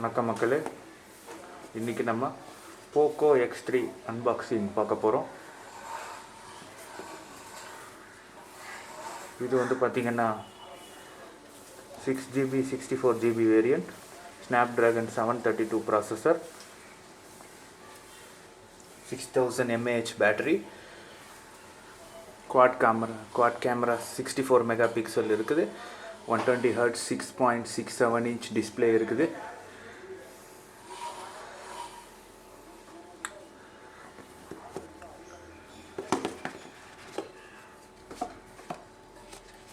வணக்கம் மக்களே, இன்றைக்கி நம்ம POCO X3 அன்பாக்சிங் பார்க்க போகிறோம். இது வந்து பார்த்திங்கன்னா 6GB 64GB variant, Snapdragon 732 processor, 6000 mAh battery, quad camera 64 mega pixel இருக்குது, 120Hz 6.67 inch டிஸ்பிளே இருக்குது.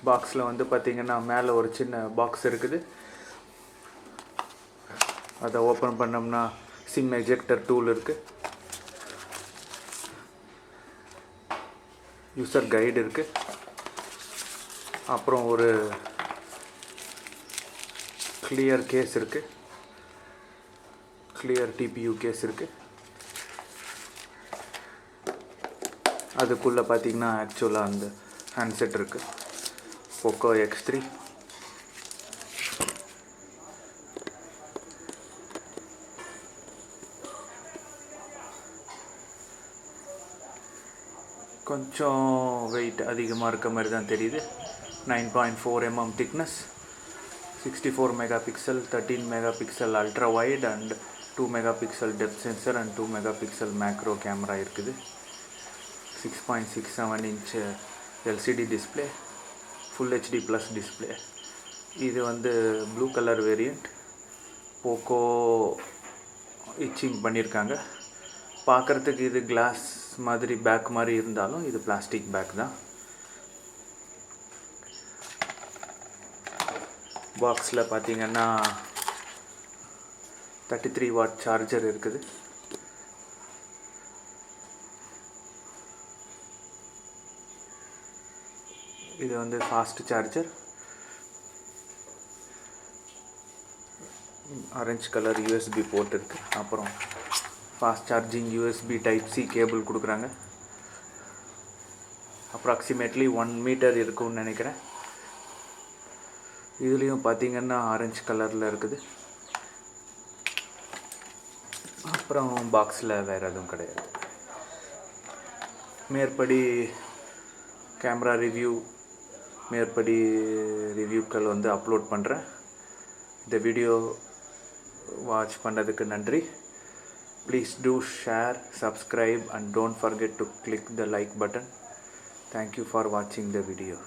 பாக்ஸில் வந்து பார்த்திங்கன்னா மேலே ஒரு சின்ன பாக்ஸ் இருக்குது. அதை ஓப்பன் பண்ணோம்னா சிம் எஜெக்டர் டூல் இருக்குது, யூசர் கைடு இருக்குது, அப்புறம் ஒரு கிளியர் கேஸ் இருக்குது, கிளியர் டிபியூ கேஸ் இருக்குது. அதுக்குள்ளே பார்த்திங்கன்னா ஆக்சுவலாக அந்த ஹேண்ட்செட் இருக்குது, POCO X3. கொஞ்சம் வெயிட் அதிகமாக இருக்க மாதிரி தான் தெரியுது. 9.4 mm thickness, 64 mega pixel, 13 mega pixel ultra wide and 2 mega pixel depth sensor and 2 mega pixel macro camera இருக்குது. 6.67 inch LCD display, full HD plus display. இது வந்து blue colour variant. Poco itching பண்ணியிருக்காங்க. பார்க்குறதுக்கு இது கிளாஸ் மாதிரி back மாதிரி இருந்தாலும் இது பிளாஸ்டிக் பேக் தான். பாக்ஸில் பார்த்திங்கன்னா 33 watt சார்ஜர் இருக்குது. இது வந்து fast charger. Orange colour USB port இருக்குது. அப்புறம் fast charging USB type C cable கொடுக்குறாங்க. அப்ராக்சிமேட்லி 1 மீட்டர் இருக்கும்னு நினைக்கிறேன். இதுலேயும் பார்த்திங்கன்னா ஆரஞ்சு கலரில் இருக்குது. அப்புறம் பாக்ஸில் வேறு எதுவும் கிடையாது. மேற்படி கேமரா ரிவ்யூக்கள் வந்து அப்லோட் பண்ணுறேன். இந்த வீடியோ வாட்ச் பண்ணதுக்கு நன்றி. Please do share, subscribe and don't forget to click the like button. Thank you for watching the video.